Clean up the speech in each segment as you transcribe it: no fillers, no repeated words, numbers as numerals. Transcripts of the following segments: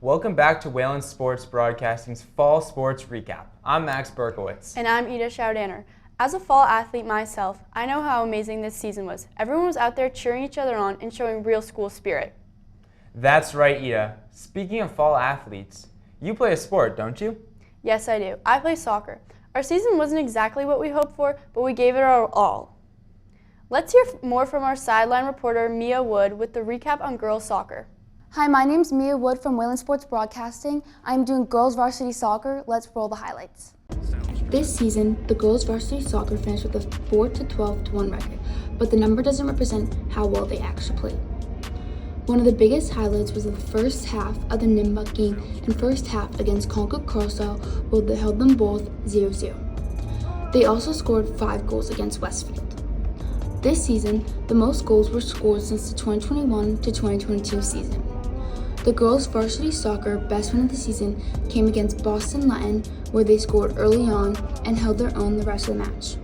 Welcome back to Wayland Sports Broadcasting's Fall Sports Recap. I'm Max Berkowitz. And I'm Ida Schaudaner. As a fall athlete myself, I know how amazing this season was. Everyone was out there cheering each other on and showing real school spirit. That's right, Ida. Speaking of fall athletes, you play a sport, don't you? Yes, I do. I play soccer. Our season wasn't exactly what we hoped for, but we gave it our all. Let's hear more from our sideline reporter, Mia Wood, with the recap on girls soccer. Hi, my name's Mia Wood from Wayland Sports Broadcasting. I'm doing girls varsity soccer. Let's roll the highlights. This season, the girls varsity soccer finished with a 4-12-1 record, but the number doesn't represent how well they actually played. One of the biggest highlights was the first half of the Nimbuk game and first half against Concord Carlisle, where they held them both 0-0. They also scored 5 goals against Westfield. This season, the most goals were scored since the 2021-2022 season. The girls' varsity soccer best win of the season came against Boston Latin, where they scored early on and held their own the rest of the match.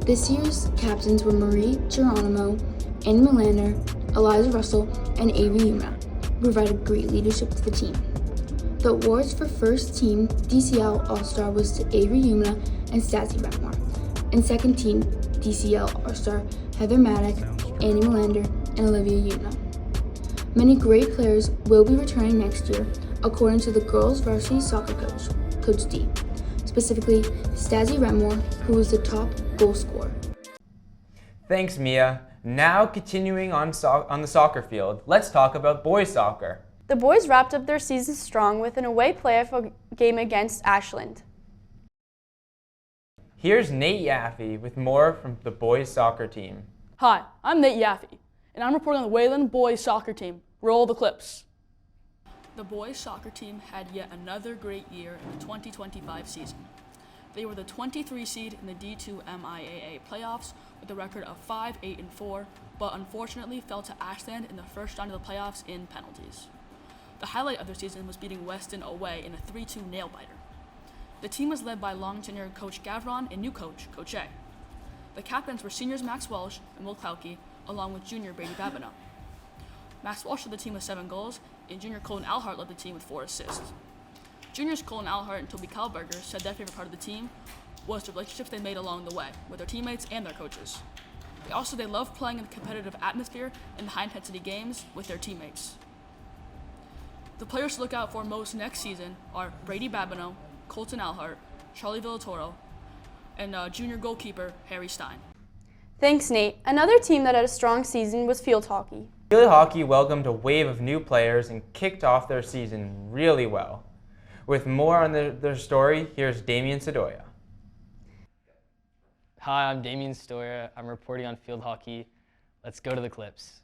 This year's captains were Marie Geronimo, Annie Melander, Eliza Russell, and Avery Yuma, who provided great leadership to the team. The awards for first team DCL All-Star was to Avery Yuma and Stacey Redmore, and second team DCL All-Star Heather Maddock, Annie Melander, and Olivia Yuma. Many great players will be returning next year, according to the girls' varsity soccer coach, Coach D, specifically Stacey Redmore, who was the top goal scorer. Thanks, Mia. Now continuing on the soccer field, let's talk about boys soccer. The boys wrapped up their season strong with an away playoff game against Ashland. Here's Nate Yaffe with more from the boys soccer team. Hi, I'm Nate Yaffe, and I'm reporting on the Wayland boys soccer team. Roll the clips. The boys soccer team had yet another great year in the 2025 season. They were the 23 seed in the D2 MIAA playoffs with a record of 5-8-4, but unfortunately fell to Ashland in the first round of the playoffs in penalties. The highlight of their season was beating Weston away in a 3-2 nail-biter. The team was led by long-tenured Coach Gavron and new coach, Coach A. The captains were seniors Max Welsh and Will Klauke, along with junior Brady Babineau. Max Walsh led the team with 7 goals, and junior Colin Alhart led the team with 4 assists. Juniors Colin Alhart and Toby Kalberger said their favorite part of the team was the relationships they made along the way with their teammates and their coaches. They loved playing in a competitive atmosphere in the high-intensity games with their teammates. The players to look out for most next season are Brady Babineau, Colton Alhart, Charlie Villatoro, and junior goalkeeper Harry Stein. Thanks, Nate. Another team that had a strong season was field hockey. Field hockey welcomed a wave of new players and kicked off their season really well. With more on their story, here's Damian Sedoya. Hi, I'm Damian Sedoya. I'm reporting on field hockey. Let's go to the clips.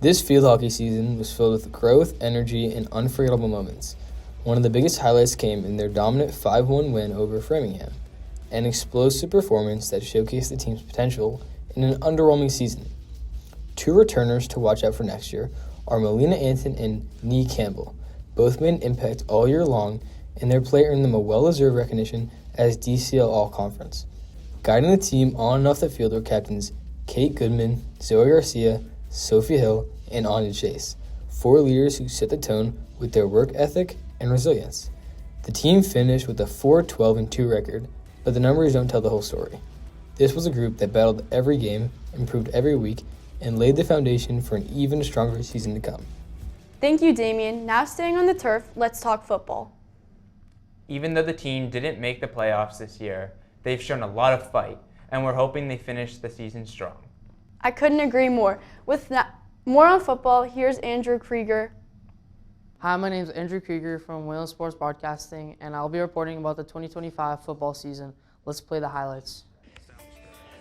This field hockey season was filled with growth, energy, and unforgettable moments. One of the biggest highlights came in their dominant 5-1 win over Framingham, an explosive performance that showcased the team's potential in an underwhelming season. 2 returners to watch out for next year are Melina Anton and Nee Campbell. Both made an impact all year long, and their play earned them a well-deserved recognition as DCL All-Conference. Guiding the team on and off the field were captains Kate Goodman, Zoe Garcia, Sophie Hill, and Anya Chase, 4 leaders who set the tone with their work ethic and resilience. The team finished with a 4-12-2 record, but the numbers don't tell the whole story. This was a group that battled every game, improved every week, and laid the foundation for an even stronger season to come. Thank you, Damian. Now staying on the turf, let's talk football. Even though the team didn't make the playoffs this year, they've shown a lot of fight, and we're hoping they finish the season strong. I couldn't agree more. With more on football, here's Andrew Krieger. Hi, my name is Andrew Krieger from Wayland Sports Broadcasting, and I'll be reporting about the 2025 football season. Let's play the highlights.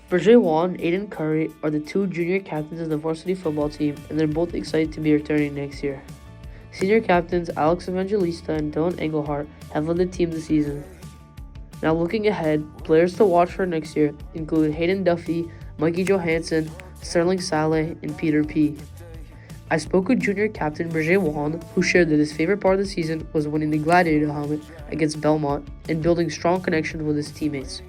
Berger Wan and Aiden Curry are the 2 junior captains of the varsity football team, and they're both excited to be returning next year. Senior captains Alex Evangelista and Dylan Engelhart have led the team this season. Now looking ahead, players to watch for next year include Hayden Duffy, Mikey Johansson, Sterling Saleh, and Peter P. I spoke with junior captain Berger Wan, who shared that his favorite part of the season was winning the Gladiator helmet against Belmont and building strong connections with his teammates.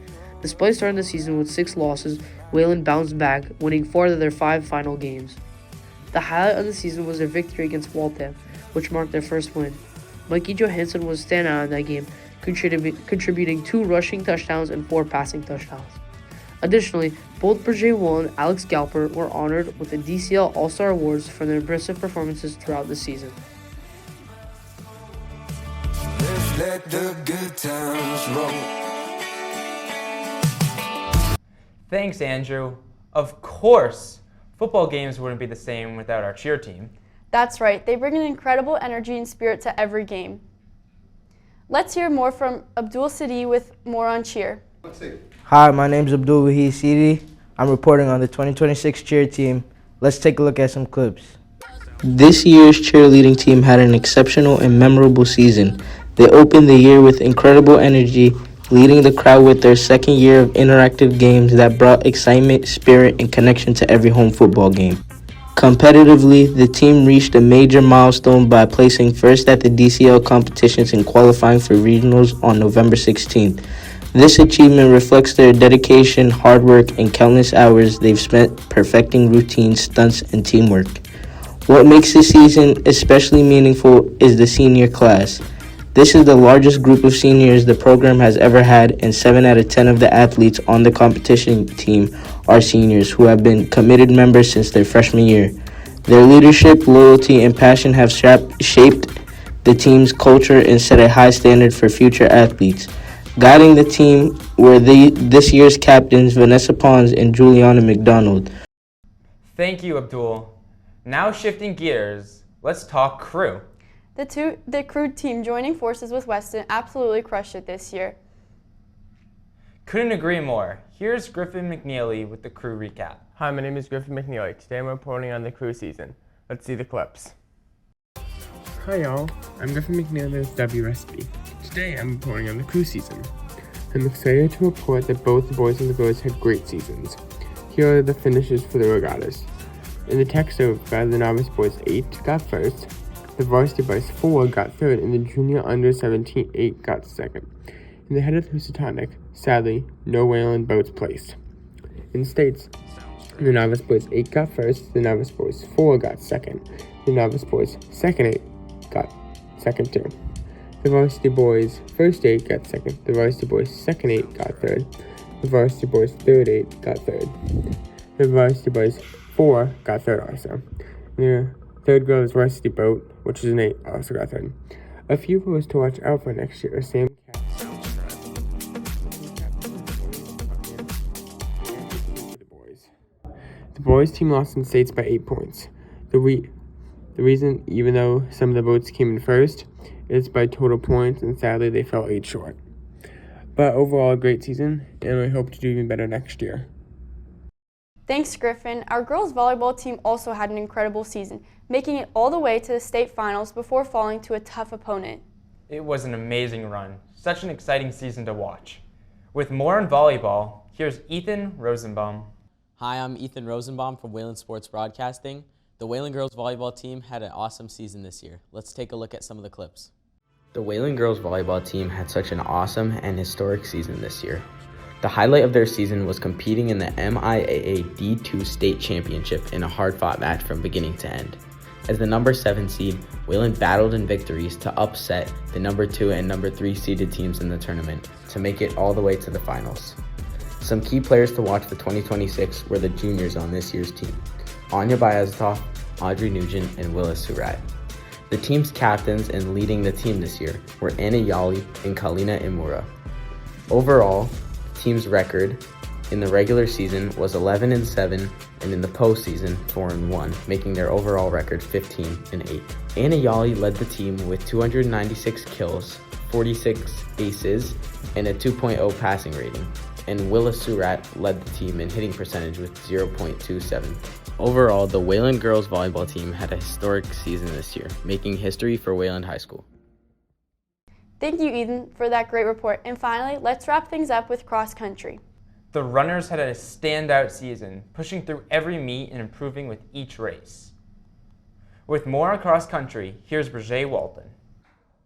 Despite starting the season with 6 losses, Wayland bounced back, winning 4 of their 5 final games. The highlight of the season was their victory against Waltham, which marked their first win. Mikey Johansson was standout in that game, contributing 2 rushing touchdowns and 4 passing touchdowns. Additionally, both Berger Wall and Alex Galper were honored with the DCL All-Star Awards for their impressive performances throughout the season. Let's let the good times roll. Thanks, Andrew. Of course, football games wouldn't be the same without our cheer team. That's right, they bring an incredible energy and spirit to every game. Let's hear more from Abdul Sidi with more on cheer. Hi, my name is Abdul Wahid Sidi. I'm reporting on the 2026 cheer team. Let's take a look at some clips. This year's cheerleading team had an exceptional and memorable season. They opened the year with incredible energy, leading the crowd with their second year of interactive games that brought excitement, spirit, and connection to every home football game. Competitively, the team reached a major milestone by placing first at the DCL competitions and qualifying for regionals on November 16th. This achievement reflects their dedication, hard work, and countless hours they've spent perfecting routines, stunts, and teamwork. What makes this season especially meaningful is the senior class. This is the largest group of seniors the program has ever had, and 7 out of 10 of the athletes on the competition team are seniors who have been committed members since their freshman year. Their leadership, loyalty, and passion have shaped the team's culture and set a high standard for future athletes. Guiding the team were this year's captains Vanessa Pons and Juliana McDonald. Thank you, Abdul. Now shifting gears, let's talk crew. The crew team joining forces with Weston absolutely crushed it this year. Couldn't agree more. Here's Griffin McNeely with the crew recap. Hi, my name is Griffin McNeely. Today I'm reporting on the crew season. Let's see the clips. Hi y'all, I'm Griffin McNeely with WSB. Today I'm reporting on the crew season. I'm excited to report that both the boys and the girls had great seasons. Here are the finishes for the regattas. In the tech certified, the novice boys 8 got first, the varsity boys 4 got third, and the junior under 17 8 got second. In the head of the Housatonic, sadly, no Wayland boats placed. In states, the novice boys 8 got first, the novice boys 4 got second, the novice boys second 8 got second too. The varsity boys first 8 got second, the varsity boys second 8 got third, the varsity boys third 8 got third, the varsity boys 4 got third also. The third girls varsity boat, which is an 8, also got third. A few boys to watch out for next year are Sam The boys team lost in states by 8 points. The reason, even though some of the boats came in first, is by total points, and sadly they fell 8 short. But overall, a great season, and we hope to do even better next year. Thanks, Griffin. Our girls volleyball team also had an incredible season, making it all the way to the state finals before falling to a tough opponent. It was an amazing run. Such an exciting season to watch. With more on volleyball, here's Ethan Rosenbaum. Hi, I'm Ethan Rosenbaum from Wayland Sports Broadcasting. The Wayland girls volleyball team had an awesome season this year. Let's take a look at some of the clips. The Wayland girls volleyball team had such an awesome and historic season this year. The highlight of their season was competing in the MIAA D2 state championship in a hard-fought match from beginning to end. As the number 7 seed, Wayland battled in victories to upset the number 2 and number 3 seeded teams in the tournament to make it all the way to the finals. Some key players to watch for 2026 were the juniors on this year's team: Anya Bayazatov, Audrey Nugent, and Willis Surratt. The team's captains and leading the team this year were Anna Yali and Kalina Imura. Overall, the team's record in the regular season was 11-7, and in the postseason 4-1, making their overall record 15-8. Anna Yali led the team with 296 kills, 46 aces, and a 2.0 passing rating, and Willis Surratt led the team in hitting percentage with 0.27. Overall, the Wayland girls volleyball team had a historic season this year, making history for Wayland High School. Thank you, Ethan, for that great report. And finally, let's wrap things up with cross country. The runners had a standout season, pushing through every meet and improving with each race. With more on cross country, here's Berger Walton.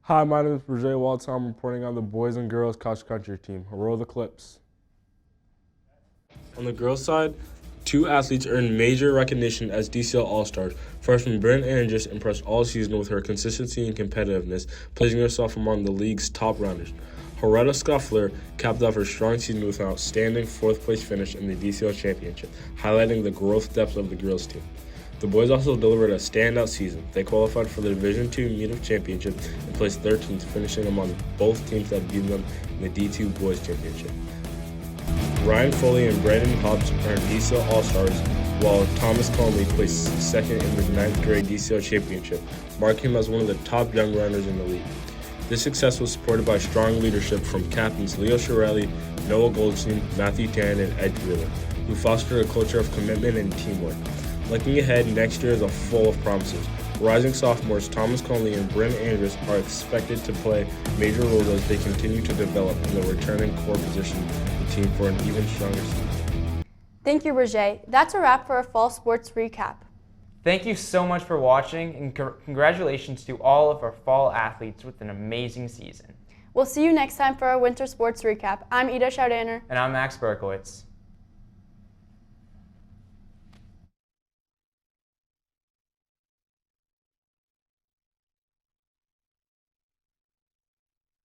Hi, my name is Berger Walton. I'm reporting on the boys and girls cross country team. Roll the clips. On the girls' side, Two athletes earned major recognition as DCL All-Stars. Freshman Bryn Andrus impressed all season with her consistency and competitiveness, placing herself among the league's top runners. Horetta Scuffler capped off her strong season with an outstanding fourth-place finish in the DCL Championship, highlighting the growth depth of the girls' team. The boys also delivered a standout season. They qualified for the Division II Meet of Championship and placed 13th, finishing among both teams that beat them in the D2 Boys Championship. Ryan Foley and Brandon Hobbs earned DCL All-Stars, while Thomas Conley placed second in the 9th grade DCL Championship, marking him as one of the top young runners in the league. This success was supported by strong leadership from captains Leo Shirelli, Noah Goldstein, Matthew Tan, and Ed Wheeler, who fostered a culture of commitment and teamwork. Looking ahead, next year is full of promises. Rising sophomores Thomas Conley and Bryn Andrus are expected to play major roles as they continue to develop in the returning core position of the team for an even stronger season. Thank you, Roger. That's a wrap for our fall sports recap. Thank you so much for watching, and congratulations to all of our fall athletes with an amazing season. We'll see you next time for our winter sports recap. I'm Ida Schaudaner. And I'm Max Berkowitz.